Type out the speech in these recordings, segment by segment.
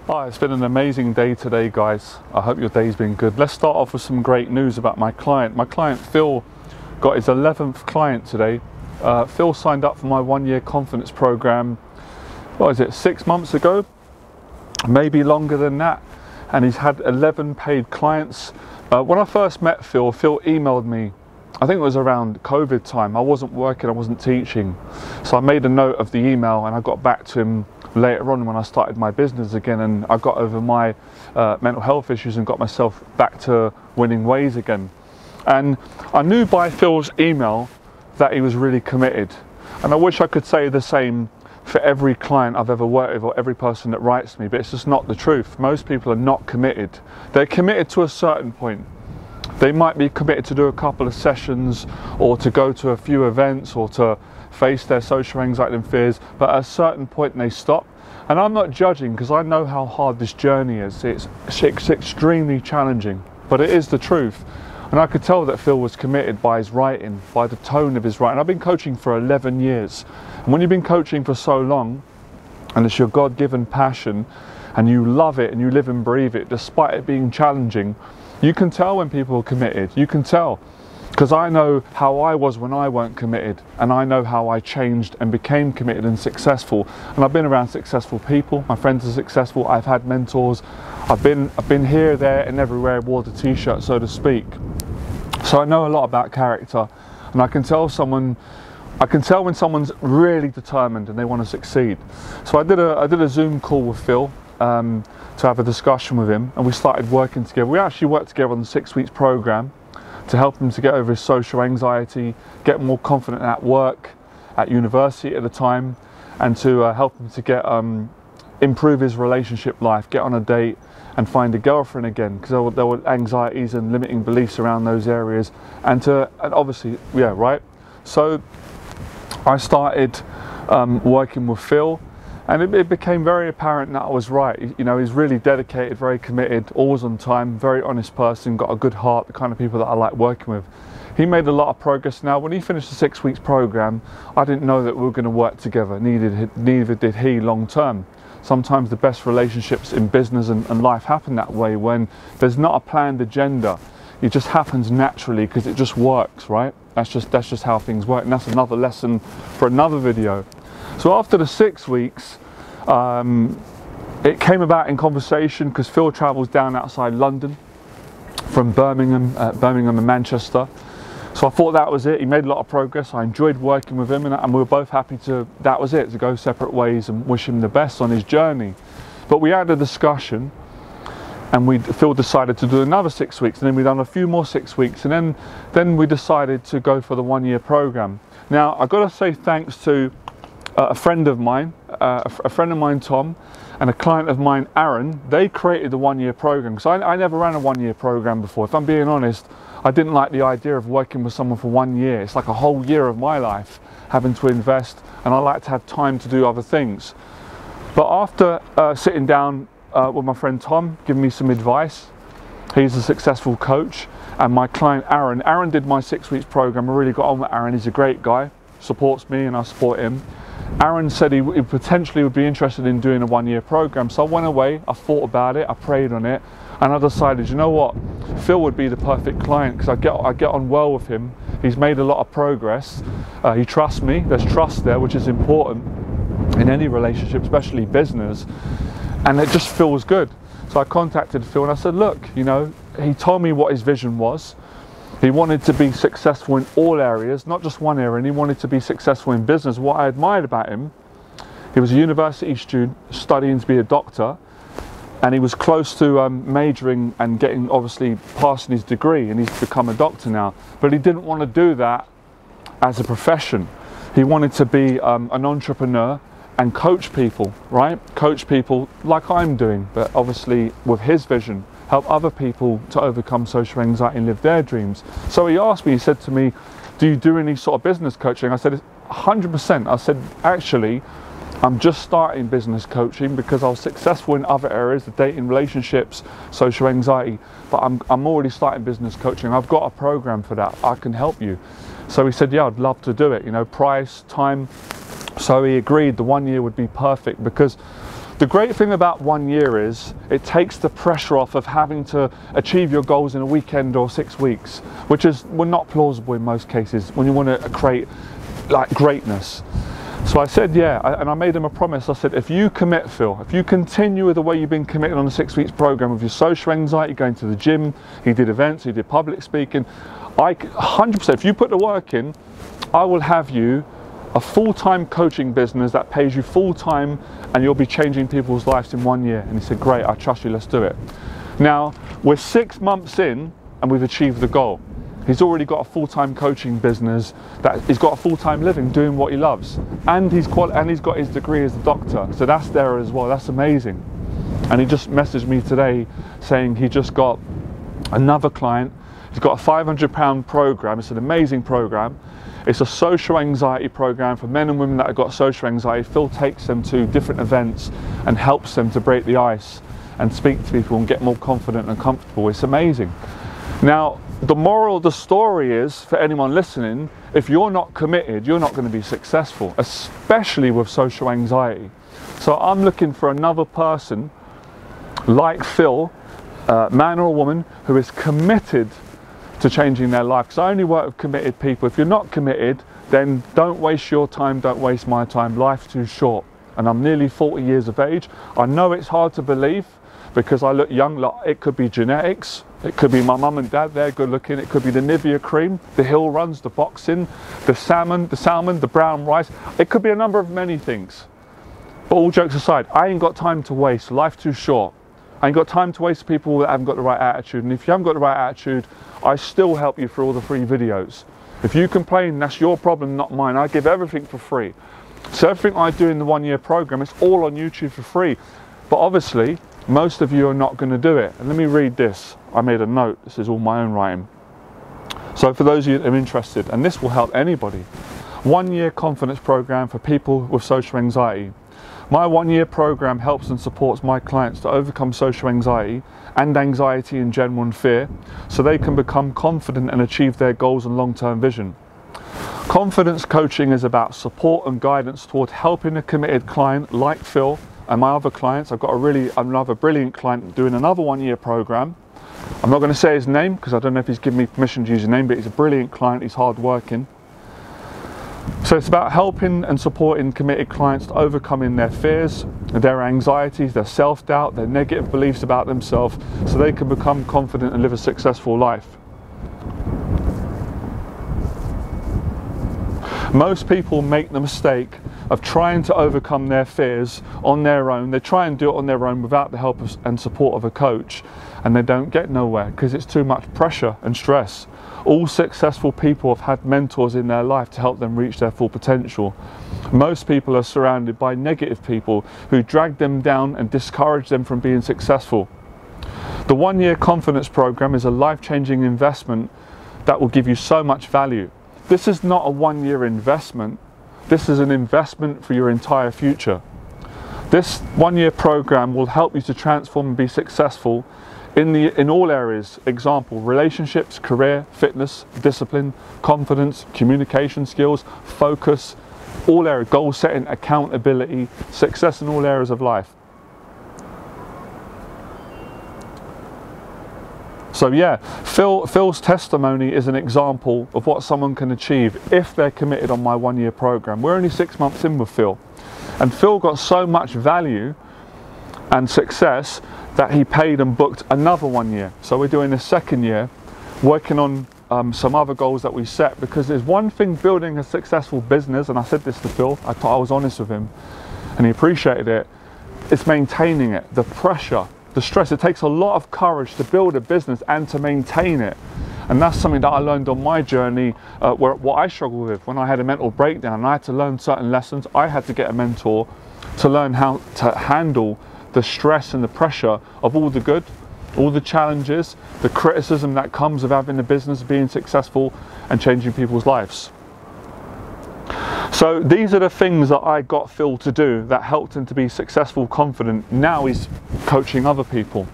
Hi, it's been an amazing day today, guys. I hope your day's been good. Let's start off with some great news about my client. My client Phil got his 11th client today. Phil signed up for my 1-year confidence program, what is it, 6 months ago? Maybe longer than that. And he's had 11 paid clients. When I first met Phil emailed me. I think it was around COVID time. I wasn't working, I wasn't teaching. So I made a note of the email and I got back to him later on when I started my business again, and I got over my mental health issues and got myself back to winning ways again. And I knew by Phil's email that he was really committed. And I wish I could say the same for every client I've ever worked with or every person that writes to me, but it's just not the truth. Most people are not committed. They're committed to a certain point. They might be committed to do a couple of sessions or to go to a few events or to face their social anxiety and fears, but at a certain point they stop. And I'm not judging because I know how hard this journey is. It's extremely challenging, but it is the truth. And I could tell that Phil was committed by his writing, by the tone of his writing. I've been coaching for 11 years. And when you've been coaching for so long, and it's your God-given passion, and you love it and you live and breathe it, despite it being challenging, you can tell when people are committed. You can tell. Because I know how I was when I weren't committed, and I know how I changed and became committed and successful. And I've been around successful people. My friends are successful. I've had mentors. I've been here, there, and everywhere. Wore the t-shirt, so to speak. So I know a lot about character, and I can tell when someone's really determined and they want to succeed. So I did a Zoom call with Phil to have a discussion with him, and we started working together. We actually worked together on the 6 weeks program to help him to get over his social anxiety, get more confident at work, at university at the time, and to help him to get improve his relationship life, get on a date and find a girlfriend again, because there were anxieties and limiting beliefs around those areas, and obviously, yeah, right? So I started working with Phil, and it became very apparent that I was right. You know, he's really dedicated, very committed, always on time, very honest person, got a good heart, the kind of people that I like working with. He made a lot of progress. Now, when he finished the 6 weeks program, I didn't know that we were going to work together, neither did he long term. Sometimes the best relationships in business and life happen that way, when there's not a planned agenda. It just happens naturally because it just works, right? That's just how things work, and that's another lesson for another video. So after the 6 weeks, it came about in conversation because Phil travels down outside London from Birmingham and Manchester. So I thought that was it. He made a lot of progress. I enjoyed working with him, and we were both happy to go separate ways and wish him the best on his journey. But we had a discussion, and Phil decided to do another 6 weeks, and then we've done a few more 6 weeks, and then we decided to go for the 1-year program. Now, I've got to say thanks to a friend of mine, Tom, and a client of mine, Aaron. They created the 1-year program, because I never ran a 1-year program before. If I'm being honest, I didn't like the idea of working with someone for 1 year. It's like a whole year of my life having to invest, and I like to have time to do other things. But after sitting down with my friend Tom, giving me some advice, he's a successful coach, and my client Aaron did my 6 weeks program. I really got on with Aaron. He's a great guy, supports me and I support him. Aaron said he potentially would be interested in doing a 1-year program. So I went away, I thought about it, I prayed on it, and I decided, you know what, Phil would be the perfect client because I get on well with him. He's made a lot of progress. He trusts me. There's trust there, which is important in any relationship, especially business, and it just feels good. So I contacted Phil and I said, look, you know, he told me what his vision was. He wanted to be successful in all areas, not just one area, and he wanted to be successful in business. What I admired about him, he was a university student studying to be a doctor, and he was close to majoring and obviously passing his degree, and he's become a doctor now. But he didn't want to do that as a profession. He wanted to be an entrepreneur and coach people, right? Coach people like I'm doing, but obviously with his vision. Help other people to overcome social anxiety and live their dreams. So he asked me, he said to me, do you do any sort of business coaching? I said, 100%. I said, actually, I'm just starting business coaching because I was successful in other areas, the dating, relationships, social anxiety, but I'm already starting business coaching. I've got a program for that. I can help you. So he said, yeah, I'd love to do it, you know, price, time. So he agreed the 1 year would be perfect because The great thing about 1 year is it takes the pressure off of having to achieve your goals in a weekend or 6 weeks, which is not plausible in most cases when you want to create like greatness. So I said, yeah, and I made him a promise. I said, if you commit, Phil, if you continue with the way you've been committed on a 6 weeks program with your social anxiety, going to the gym, he did events, he did public speaking, 100%, if you put the work in, I will have you a full-time coaching business that pays you full-time, and you'll be changing people's lives in 1 year. And he said, great, I trust you, let's do it. Now, we're 6 months in and we've achieved the goal. He's already got a full-time coaching business, that he's got a full-time living doing what he loves. And he's got his degree as a doctor, so that's there as well, that's amazing. And he just messaged me today saying he just got another client. He's got a £500 program, it's an amazing program. It's a social anxiety program for men and women that have got social anxiety. Phil takes them to different events and helps them to break the ice and speak to people and get more confident and comfortable. It's amazing. Now, the moral of the story is, for anyone listening, if you're not committed, you're not going to be successful, especially with social anxiety. So I'm looking for another person like Phil, man or woman, who is committed to changing their life, because I only work with committed people. If you're not committed, then don't waste your time, don't waste my time. Life's too short. And I'm nearly 40 years of age. I know it's hard to believe because I look young. It could be genetics, it could be my mum and dad, they're good looking, it could be the Nivea cream, the hill runs, the boxing, the salmon, the brown rice. It could be a number of many things. But all jokes aside, I ain't got time to waste. Life's too short. I ain't got time to waste people that haven't got the right attitude. And if you haven't got the right attitude, I still help you through all the free videos. If you complain, that's your problem, not mine. I give everything for free. So everything I do in the 1 year program, it's all on YouTube for free. But obviously, most of you are not going to do it. And let me read this. I made a note. This is all my own writing. So for those of you that are interested, and this will help anybody, 1 year confidence program for people with social anxiety. My 1 year program helps and supports my clients to overcome social anxiety and anxiety in general and fear, so they can become confident and achieve their goals and long-term vision. Confidence coaching is about support and guidance toward helping a committed client like Phil and my other clients. I've got another brilliant client doing another 1 year program. I'm not going to say his name because I don't know if he's given me permission to use his name, but he's a brilliant client, he's hard working. So it's about helping and supporting committed clients to overcoming their fears, their anxieties, their self-doubt, their negative beliefs about themselves, so they can become confident and live a successful life. Most people make the mistake of trying to overcome their fears on their own. They try and do it on their own without the help and support of a coach, and they don't get nowhere because it's too much pressure and stress. All successful people have had mentors in their life to help them reach their full potential. Most people are surrounded by negative people who drag them down and discourage them from being successful. The 1 year confidence program is a life-changing investment that will give you so much value. This is not a 1 year investment. This is an investment for your entire future. This 1 year program will help you to transform and be successful in all areas. Example, relationships, career, fitness, discipline, confidence, communication skills, focus, all areas, goal setting, accountability, success in all areas of life. So yeah, Phil's testimony is an example of what someone can achieve if they're committed on my 1 year program. We're only 6 months in with Phil, and Phil got so much value and success that he paid and booked another 1 year. So we're doing a second year, working on some other goals that we set, because there's one thing building a successful business, and I said this to Phil, I thought I was honest with him, and he appreciated it, it's maintaining it, the pressure, the stress. It takes a lot of courage to build a business and to maintain it. And that's something that I learned on my journey, what I struggled with when I had a mental breakdown, and I had to learn certain lessons. I had to get a mentor to learn how to handle the stress and the pressure of all the good, all the challenges, the criticism that comes of having a business, being successful and changing people's lives. So these are the things that I got Phil to do that helped him to be successful, confident. Now he's coaching other people.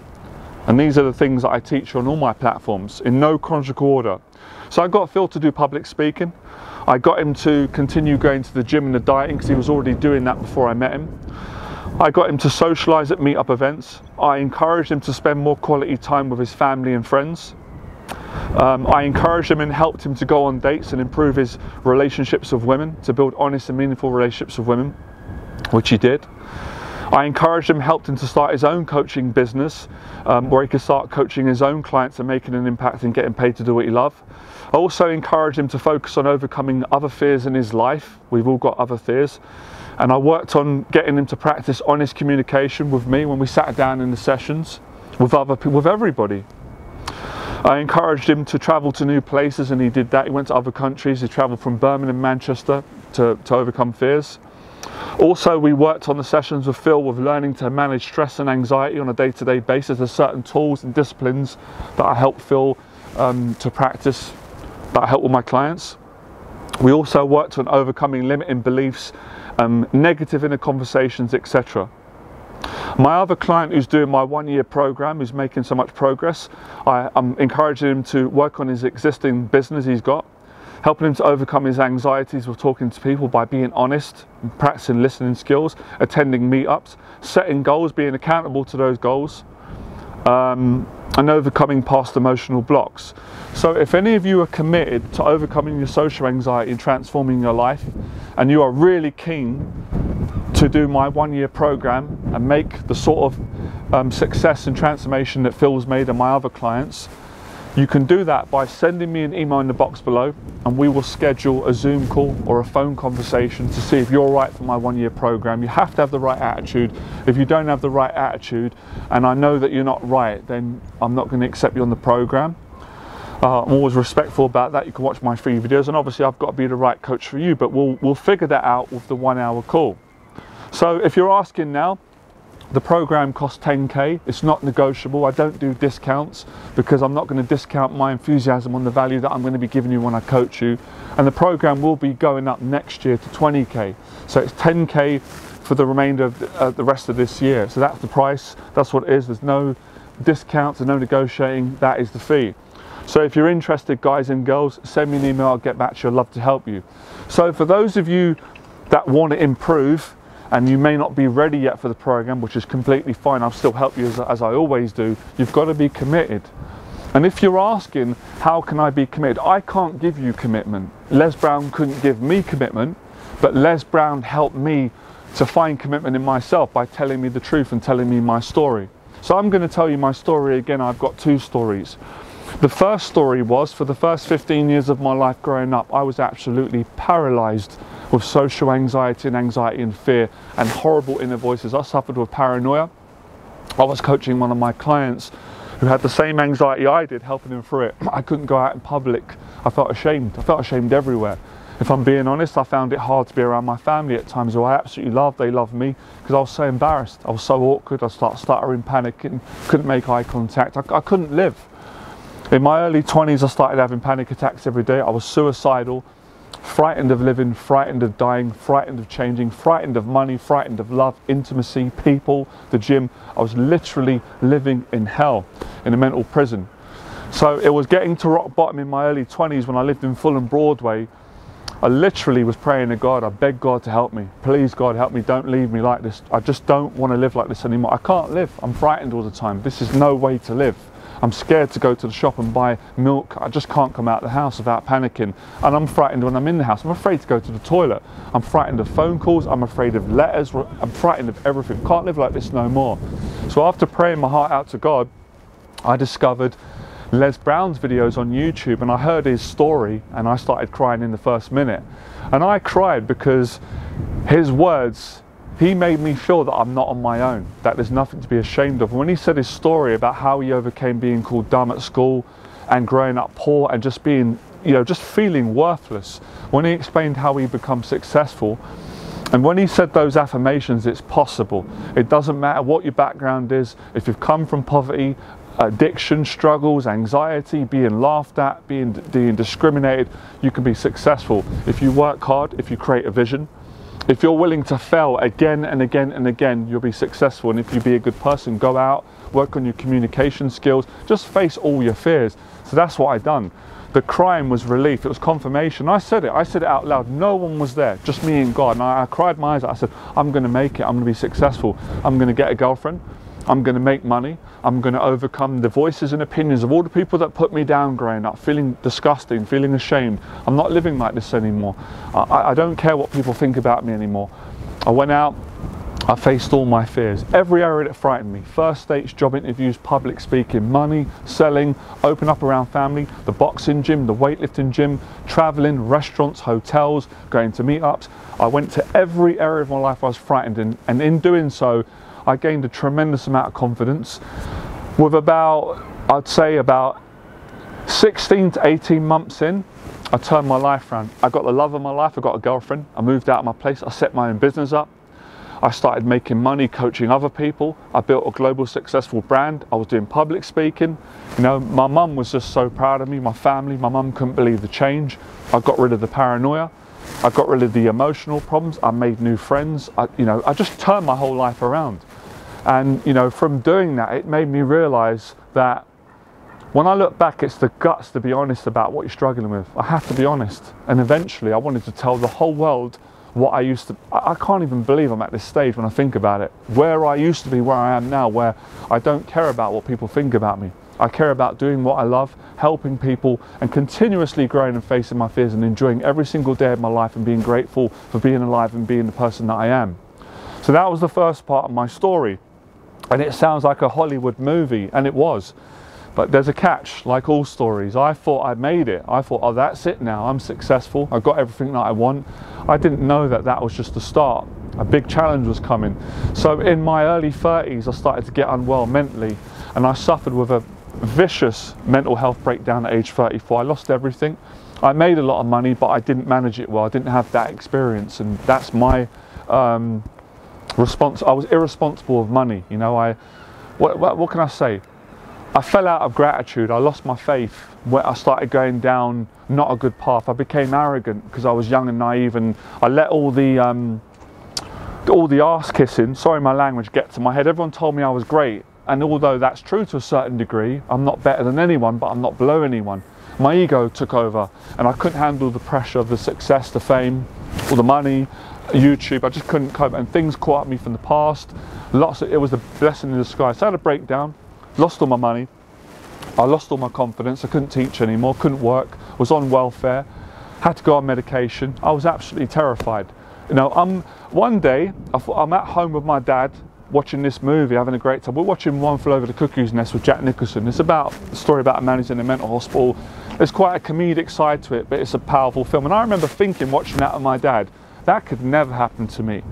And these are the things that I teach on all my platforms in no chronological order. So I got Phil to do public speaking. I got him to continue going to the gym and the dieting because he was already doing that before I met him. I got him to socialize at meetup events. I encouraged him to spend more quality time with his family and friends. I encouraged him and helped him to go on dates and improve his relationships with women, to build honest and meaningful relationships with women, which he did. I encouraged him, helped him to start his own coaching business, where he could start coaching his own clients and making an impact and getting paid to do what he loves. I also encouraged him to focus on overcoming other fears in his life. We've all got other fears. And I worked on getting him to practice honest communication with me when we sat down in the sessions with other people, with everybody. I encouraged him to travel to new places, and he did that. He went to other countries. He traveled from Birmingham, Manchester to overcome fears. Also, we worked on the sessions with Phil with learning to manage stress and anxiety on a day-to-day basis. There's certain tools and disciplines that I help Phil to practice, that I help with my clients. We also worked on overcoming limiting beliefs, negative inner conversations, etc. My other client who's doing my 1-year program, who's making so much progress, I'm encouraging him to work on his existing business he's got, helping him to overcome his anxieties with talking to people by being honest, practicing listening skills, attending meetups, setting goals, being accountable to those goals, and overcoming past emotional blocks. So if any of you are committed to overcoming your social anxiety and transforming your life, and you are really keen to do my 1-year program and make the sort of success and transformation that Phil's made and my other clients, you can do that by sending me an email in the box below, and we will schedule a Zoom call or a phone conversation to see if you're right for my 1-year program. You have to have the right attitude. If you don't have the right attitude, and I know that you're not right, then I'm not going to accept you on the program. I'm always respectful about that. You can watch my free videos, and obviously I've got to be the right coach for you, but we'll figure that out with the 1-hour call. So if you're asking now, the program costs 10k. It's not negotiable. I don't do discounts because I'm not going to discount my enthusiasm on the value that I'm going to be giving you when I coach you. And the program will be going up next year to 20k. So it's 10k for the remainder of the rest of this year. So that's the price. That's what it is. There's no discounts and no negotiating. That is the fee. So if you're interested, guys and girls, send me an email. I'll get back to you. I'd love to help you. So for those of you that want to improve, and you may not be ready yet for the program, which is completely fine, I'll still help you as I always do, you've got to be committed. And if you're asking, how can I be committed? I can't give you commitment. Les Brown couldn't give me commitment, but Les Brown helped me to find commitment in myself by telling me the truth and telling me my story. So I'm going to tell you my story again. I've got 2 stories. The first story was, for the first 15 years of my life growing up, I was absolutely paralyzed with social anxiety and fear and horrible inner voices. I suffered with paranoia. I was coaching one of my clients who had the same anxiety I did, helping him through it. I couldn't go out in public. I felt ashamed. I felt ashamed everywhere. If I'm being honest, I found it hard to be around my family at times who I absolutely loved. They loved me, because I was so embarrassed. I was so awkward. I started stuttering, panicking, couldn't make eye contact. I couldn't live. In my early 20s, I started having panic attacks every day. I was suicidal, frightened of living, frightened of dying, frightened of changing, frightened of money, frightened of love, intimacy, people, the gym. I was literally living in hell, in a mental prison. So it was getting to rock bottom in my early 20s when I lived in Fulham Broadway. I literally was praying to God. I begged God to help me. Please, God, help me. Don't leave me like this. I just don't want to live like this anymore. I can't live. I'm frightened all the time. This is no way to live. I'm scared to go to the shop and buy milk. I just can't come out of the house without panicking. And I'm frightened when I'm in the house. I'm afraid to go to the toilet. I'm frightened of phone calls. I'm afraid of letters. I'm frightened of everything. Can't live like this no more. So after praying my heart out to God, I discovered Les Brown's videos on YouTube, and I heard his story, and I started crying in the first minute. And I cried because his words, he made me feel that I'm not on my own, that there's nothing to be ashamed of. When he said his story about how he overcame being called dumb at school and growing up poor and just being, just feeling worthless, when he explained how he become successful, and when he said those affirmations, it's possible. It doesn't matter what your background is. If you've come from poverty, addiction, struggles, anxiety, being laughed at, being discriminated, you can be successful. If you work hard, if you create a vision, if you're willing to fail again and again and again, you'll be successful. And if you be a good person, go out, work on your communication skills, just face all your fears. So that's what I've done. The crying was relief, it was confirmation. I said it out loud. No one was there, just me and God. And I cried my eyes out. I said, I'm going to make it, I'm going to be successful. I'm going to get a girlfriend. I'm going to make money. I'm going to overcome the voices and opinions of all the people that put me down growing up, feeling disgusting, feeling ashamed. I'm not living like this anymore. I don't care what people think about me anymore. I went out, I faced all my fears, every area that frightened me. First dates, job interviews, public speaking, money, selling, open up around family, the boxing gym, the weightlifting gym, traveling, restaurants, hotels, going to meetups. I went to every area of my life I was frightened in, and in doing so, I gained a tremendous amount of confidence. With about, I'd say about 16 to 18 months in, I turned my life around. I got the love of my life, I got a girlfriend, I moved out of my place, I set my own business up. I started making money coaching other people. I built a global successful brand. I was doing public speaking. You know, my mum was just so proud of me, my family. My mum couldn't believe the change. I got rid of the paranoia. I got rid of the emotional problems. I made new friends. I just turned my whole life around. And, you know, from doing that, it made me realize that when I look back, it's the guts to be honest about what you're struggling with. I have to be honest. And eventually I wanted to tell the whole world what I used to. I can't even believe I'm at this stage when I think about it. Where I used to be, where I am now, where I don't care about what people think about me. I care about doing what I love, helping people, and continuously growing and facing my fears and enjoying every single day of my life and being grateful for being alive and being the person that I am. So that was the first part of my story. And it sounds like a Hollywood movie, and it was. But there's a catch, like all stories. I thought I'd made it. I thought, oh, that's it now. I'm successful. I've got everything that I want. I didn't know that that was just the start. A big challenge was coming. So in my early 30s, I started to get unwell mentally, and I suffered with a vicious mental health breakdown at age 34. I lost everything. I made a lot of money, but I didn't manage it well. I didn't have that experience, and that's my response. I was irresponsible with money. You know, what can I say? I fell out of gratitude. I lost my faith. Where I started going down not a good path. I became arrogant because I was young and naive, and I let all the arse kissing, sorry my language, get to my head. Everyone told me I was great, and although that's true to a certain degree, I'm not better than anyone, but I'm not below anyone. My ego took over, and I couldn't handle the pressure of the success, the fame, all the money, YouTube. I just couldn't cope, and things caught up me from the past. It was a blessing in disguise. So I had a breakdown. Lost all my money, I lost all my confidence, I couldn't teach anymore, couldn't work, was on welfare, had to go on medication. I was absolutely terrified. You know, one day, I'm at home with my dad, watching this movie, having a great time. We're watching One Flew Over the Cuckoo's Nest with Jack Nicholson. It's about a story about a man who's in a mental hospital. There's quite a comedic side to it, but it's a powerful film. And I remember thinking, watching that with my dad, that could never happen to me.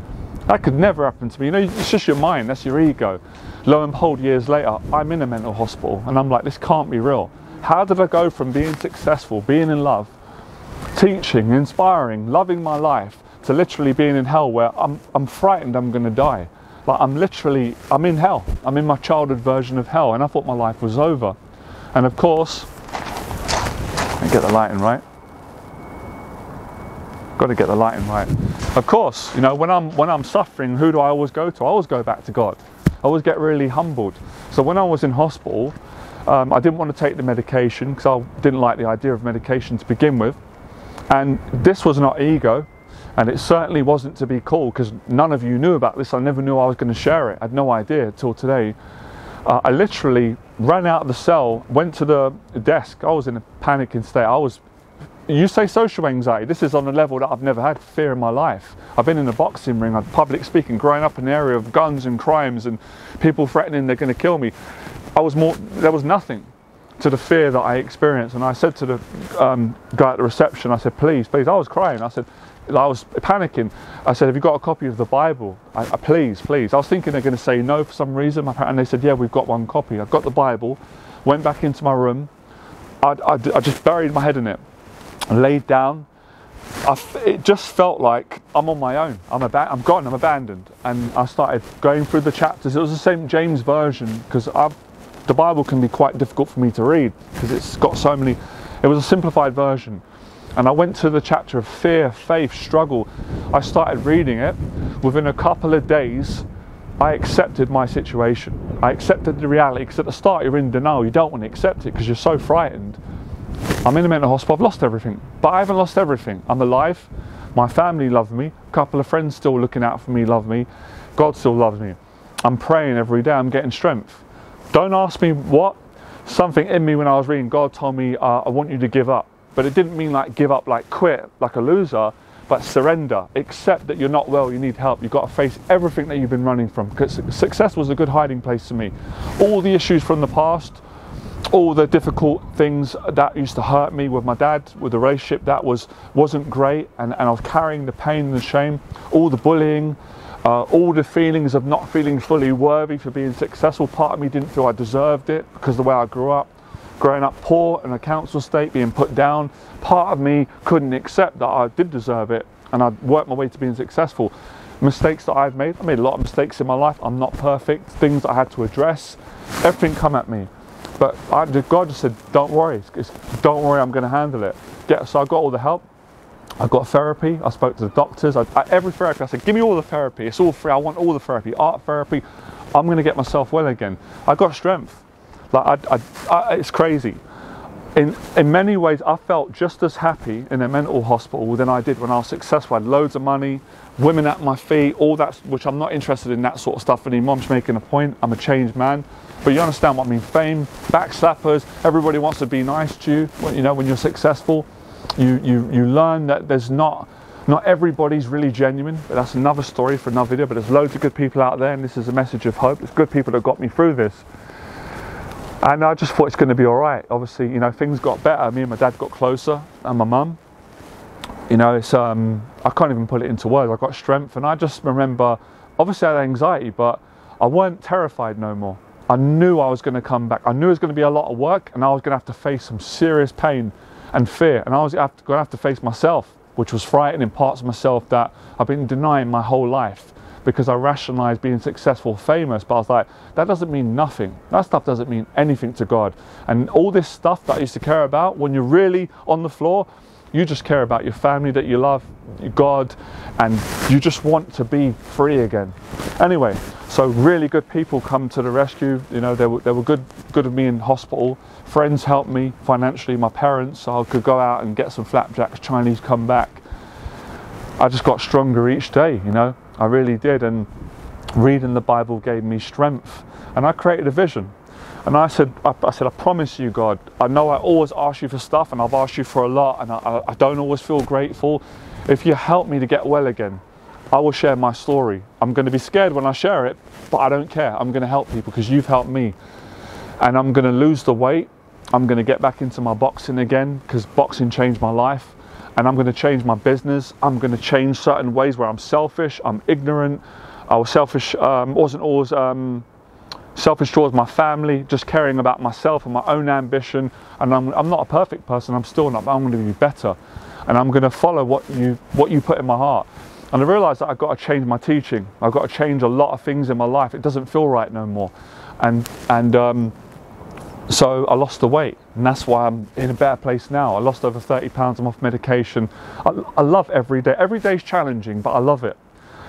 That could never happen to me. You know, it's just your mind, that's your ego. Lo and behold, years later, I'm in a mental hospital, and I'm like, this can't be real. How did I go from being successful, being in love, teaching, inspiring, loving my life, to literally being in hell where I'm frightened I'm going to die? Like, I'm in hell. I'm in my childhood version of hell, and I thought my life was over. And of course, let me get the lighting right. Got to get the lighting right. Of course, you know, when I'm suffering, who do I always go to? I always go back to God. I always get really humbled. So when I was in hospital, I didn't want to take the medication because I didn't like the idea of medication to begin with. And this was not ego, and it certainly wasn't to be cool, because none of you knew about this. I never knew I was going to share it. I had no idea until today. I literally ran out of the cell, went to the desk. I was in a panicking state. You say social anxiety, this is on a level that I've never had fear in my life. I've been in a boxing ring, I've public speaking, growing up in an area of guns and crimes and people threatening they're going to kill me. There was nothing to the fear that I experienced. And I said to the guy at the reception, I said, please, I was crying. I was panicking. I said, have you got a copy of the Bible? Please. I was thinking they're going to say no for some reason, and they said, yeah, we've got one copy. I got the Bible, went back into my room, I just buried my head in it. Laid down. It just felt like I'm on my own. I'm gone, I'm abandoned. And I started going through the chapters. It was the St. James version, because the Bible can be quite difficult for me to read because it's got so many. It was a simplified version. And I went to the chapter of fear, faith, struggle. I started reading it. Within a couple of days, I accepted my situation. I accepted the reality, because at the start you're in denial. You don't want to accept it because you're so frightened. I'm in a mental hospital, I've lost everything, but I haven't lost everything. I'm alive, my family love me, a couple of friends still looking out for me love me, God still loves me. I'm praying every day, I'm getting strength. Don't ask me what. Something in me when I was reading, God told me, I want you to give up. But it didn't mean like give up, like quit, like a loser, but surrender. Accept that you're not well, you need help. You've got to face everything that you've been running from. Because success was a good hiding place to me. All the issues from the past, all the difficult things that used to hurt me with my dad, with the relationship that wasn't great, and I was carrying the pain and the shame, all the bullying, all the feelings of not feeling fully worthy for being successful. Part of me didn't feel I deserved it because of the way I grew up. Growing up poor in a council state, being put down, part of me couldn't accept that I did deserve it, and I'd worked my way to being successful. Mistakes that I made a lot of mistakes in my life. I'm not perfect, things that I had to address, everything come at me. But God just said, don't worry, don't worry, I'm going to handle it. So I got all the help. I got therapy, I spoke to the doctors, every therapy, I said, give me all the therapy, it's all free, I want all the therapy, art therapy, I'm going to get myself well again. I got strength, like it's crazy. In many ways, I felt just as happy in a mental hospital than I did when I was successful. I had loads of money, women at my feet, all that, which I'm not interested in that sort of stuff anymore. I'm just making a point, I'm a changed man. But you understand what I mean, fame, backslappers, everybody wants to be nice to you, you know, when you're successful. You learn that there's not everybody's really genuine, but that's another story for another video. But there's loads of good people out there, and this is a message of hope. There's good people that got me through this, and I just thought it's going to be all right. Obviously, you know, things got better. Me and my dad got closer, and my mum. You know, it's I can't even put it into words. I got strength, and I just remember, obviously I had anxiety, but I weren't terrified no more. I knew I was going to come back. I knew it was going to be a lot of work, and I was going to have to face some serious pain and fear, and I was going to have to face myself, which was frightening, parts of myself that I've been denying my whole life because I rationalized being successful, famous, but I was like, that doesn't mean nothing. That stuff doesn't mean anything to God. And all this stuff that I used to care about, when you're really on the floor, you just care about your family that you love, God, and you just want to be free again. Anyway, so really good people come to the rescue. You know, they were good of me in hospital. Friends helped me financially, my parents, so I could go out and get some flapjacks, Chinese come back. I just got stronger each day, you know, I really did. And reading the Bible gave me strength. And I created a vision. And I said, I promise you, God, I know I always ask you for stuff, and I've asked you for a lot, and I don't always feel grateful. If you help me to get well again, I will share my story. I'm going to be scared when I share it, but I don't care. I'm going to help people because you've helped me. And I'm going to lose the weight. I'm going to get back into my boxing again because boxing changed my life. And I'm going to change my business. I'm going to change certain ways where I'm selfish, I'm ignorant. I was selfish, wasn't always selfish towards my family, just caring about myself and my own ambition. And I'm not a perfect person, I'm still not, but I'm going to be better. And I'm going to follow what you put in my heart. And I realised that I've got to change my teaching. I've got to change a lot of things in my life. It doesn't feel right no more. So I lost the weight, and that's why I'm in a better place now. I lost over 30 pounds, I'm off medication. I love every day. Every day's challenging, but I love it.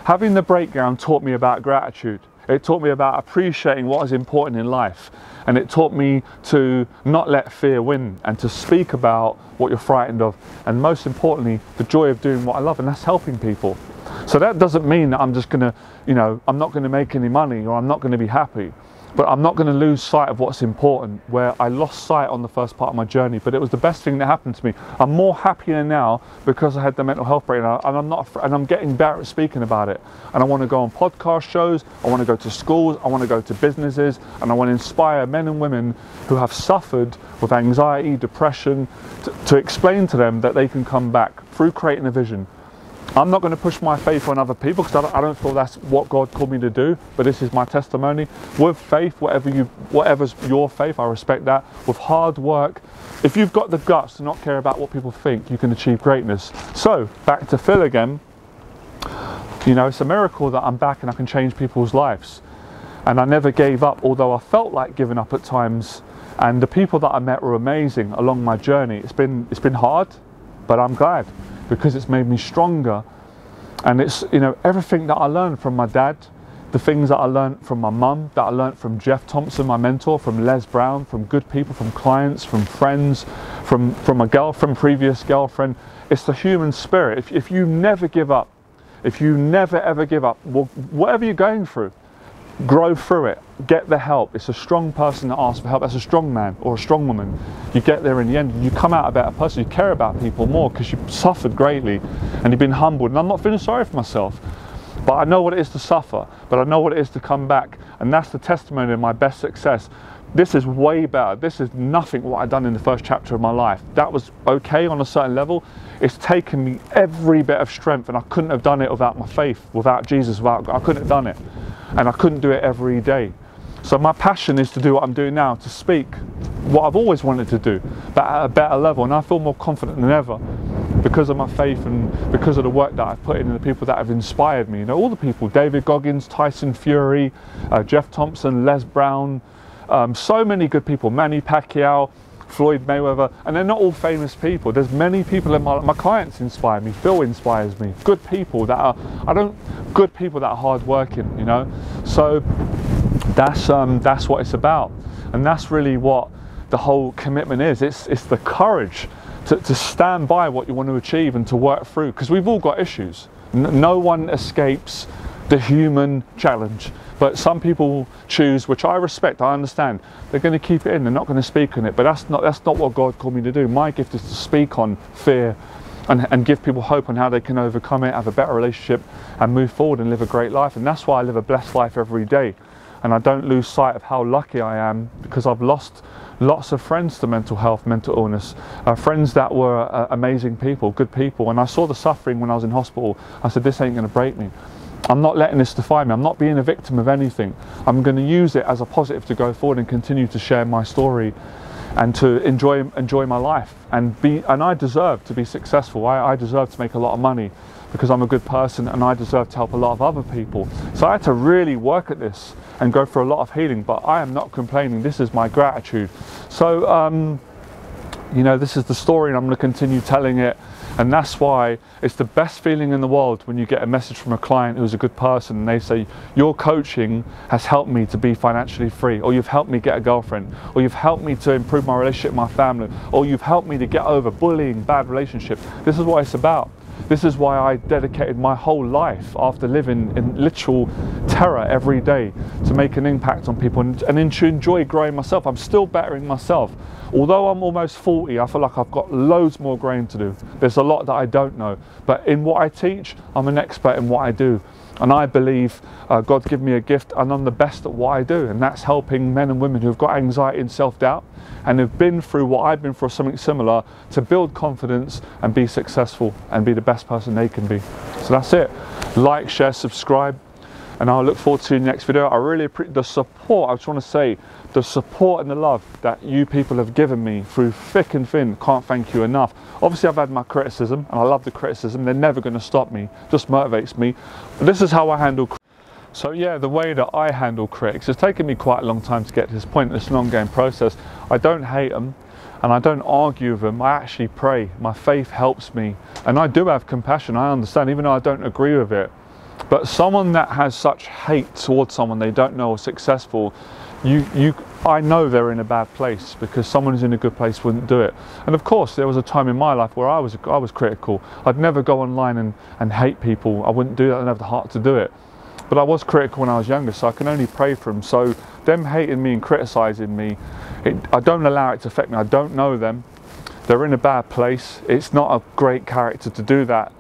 Having the breakdown taught me about gratitude. It taught me about appreciating what is important in life. And it taught me to not let fear win and to speak about what you're frightened of. And most importantly, the joy of doing what I love, and that's helping people. So that doesn't mean that I'm just gonna, you know, I'm not gonna make any money or I'm not gonna be happy. But I'm not going to lose sight of what's important, where I lost sight on the first part of my journey. But it was the best thing that happened to me. I'm more happier now because I had the mental health breakdown, and I'm getting better at speaking about it. And I want to go on podcast shows, I want to go to schools, I want to go to businesses, and I want to inspire men and women who have suffered with anxiety, depression, to explain to them that they can come back through creating a vision. I'm not going to push my faith on other people because I don't feel that's what God called me to do, but this is my testimony. With faith, whatever's your faith, I respect that. With hard work, if you've got the guts to not care about what people think, you can achieve greatness. So, back to Phil again. You know, it's a miracle that I'm back and I can change people's lives. And I never gave up, although I felt like giving up at times. And the people that I met were amazing along my journey. It's been hard, but I'm glad, because it's made me stronger. And it's, you know, everything that I learned from my dad, the things that I learned from my mum, that I learned from Jeff Thompson, my mentor, from Les Brown, from good people, from clients, from friends, from a girlfriend, previous girlfriend. It's the human spirit. If you never give up, if you never ever give up, well, whatever you're going through, grow through it, get the help. It's a strong person that asks for help. That's a strong man or a strong woman. You get there in the end, you come out a better person. You care about people more because you've suffered greatly and you've been humbled. And I'm not feeling sorry for myself, but I know what it is to suffer, but I know what it is to come back. And that's the testimony of my best success. This is way better. This is nothing what I've done in the first chapter of my life. That was okay on a certain level. It's taken me every bit of strength, and I couldn't have done it without my faith, without Jesus, without God. I couldn't have done it. And I couldn't do it every day. So my passion is to do what I'm doing now, to speak what I've always wanted to do, but at a better level. And I feel more confident than ever because of my faith and because of the work that I've put in and the people that have inspired me. You know, all the people, David Goggins, Tyson Fury, Jeff Thompson, Les Brown, so many good people, Manny Pacquiao, Floyd Mayweather, and they're not all famous people. There's many people in my clients inspire me, Phil inspires me, good people that are, good people that are hard working, you know. So that's what it's about, and that's really what the whole commitment is. It's the courage to stand by what you want to achieve and to work through, because we've all got issues. No one escapes the human challenge. But some people choose, which I respect, I understand. They're going to keep it in, they're not going to speak on it. But that's not what God called me to do. My gift is to speak on fear and give people hope on how they can overcome it, have a better relationship and move forward and live a great life. And that's why I live a blessed life every day. And I don't lose sight of how lucky I am, because I've lost lots of friends to mental health, mental illness, friends that were amazing people, good people. And I saw the suffering when I was in hospital. I said, this ain't going to break me. I'm not letting this define me. I'm not being a victim of anything. I'm going to use it as a positive to go forward and continue to share my story and to enjoy my life and I deserve to be successful. I deserve to make a lot of money because I'm a good person, and I deserve to help a lot of other people. So I had to really work at this and go through a lot of healing, but I am not complaining. This is my gratitude. So you know, this is the story, and I'm going to continue telling it. And that's why it's the best feeling in the world when you get a message from a client who's a good person and they say, your coaching has helped me to be financially free, or you've helped me get a girlfriend, or you've helped me to improve my relationship with my family, or you've helped me to get over bullying, bad relationships. This is what it's about. This is why I dedicated my whole life, after living in literal terror every day, to make an impact on people and to enjoy growing myself. I'm still bettering myself. Although I'm almost 40, I feel like I've got loads more growing to do. There's a lot that I don't know. But in what I teach, I'm an expert in what I do. And I believe God's given me a gift, and I'm the best at what I do. And that's helping men and women who've got anxiety and self-doubt and have been through what I've been through, or something similar, to build confidence and be successful and be the best person they can be. So that's it. Like, share, subscribe, and I'll look forward to seeing you next video. I really appreciate the support. I just want to say, the support and the love that you people have given me through thick and thin, can't thank you enough. Obviously I've had my criticism, and I love the criticism. They're never going to stop me, just motivates me. But this is how I handle. So yeah, the way that I handle critics, it's taken me quite a long time to get to this point. It's an ongoing process. I don't hate them and I don't argue with them. I actually pray. My faith helps me, and I do have compassion. I understand, even though I don't agree with it. But someone that has such hate towards someone they don't know or successful, I know they're in a bad place, because someone who's in a good place wouldn't do it. And of course, there was a time in my life where I was critical. I'd never go online and hate people. I wouldn't do that. I didn't have the heart to do it. But I was critical when I was younger, so I can only pray for them. So them hating me and criticising me, I don't allow it to affect me. I don't know them. They're in a bad place. It's not a great character to do that.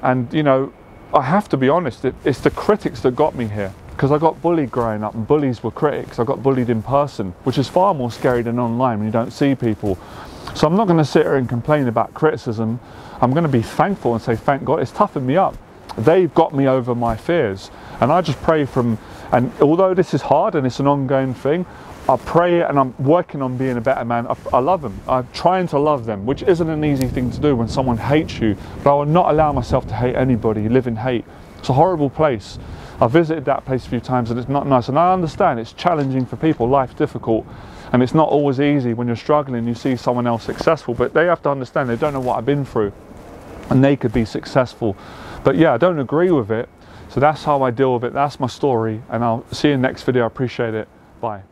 And you know, I have to be honest, it's the critics that got me here. Because I got bullied growing up, and bullies were critics. I got bullied in person, which is far more scary than online when you don't see people. So I'm not going to sit here and complain about criticism. I'm going to be thankful and say, thank God, it's toughened me up. They've got me over my fears. And I just pray from, and although this is hard and it's an ongoing thing, I pray and I'm working on being a better man. I love them. I'm trying to love them, which isn't an easy thing to do when someone hates you. But I will not allow myself to hate anybody, live in hate. It's a horrible place. I've visited that place a few times and it's not nice. And I understand it's challenging for people, life's difficult. And it's not always easy when you're struggling, you see someone else successful. But they have to understand they don't know what I've been through. And they could be successful. But yeah, I don't agree with it. So that's how I deal with it. That's my story. And I'll see you in the next video. I appreciate it. Bye.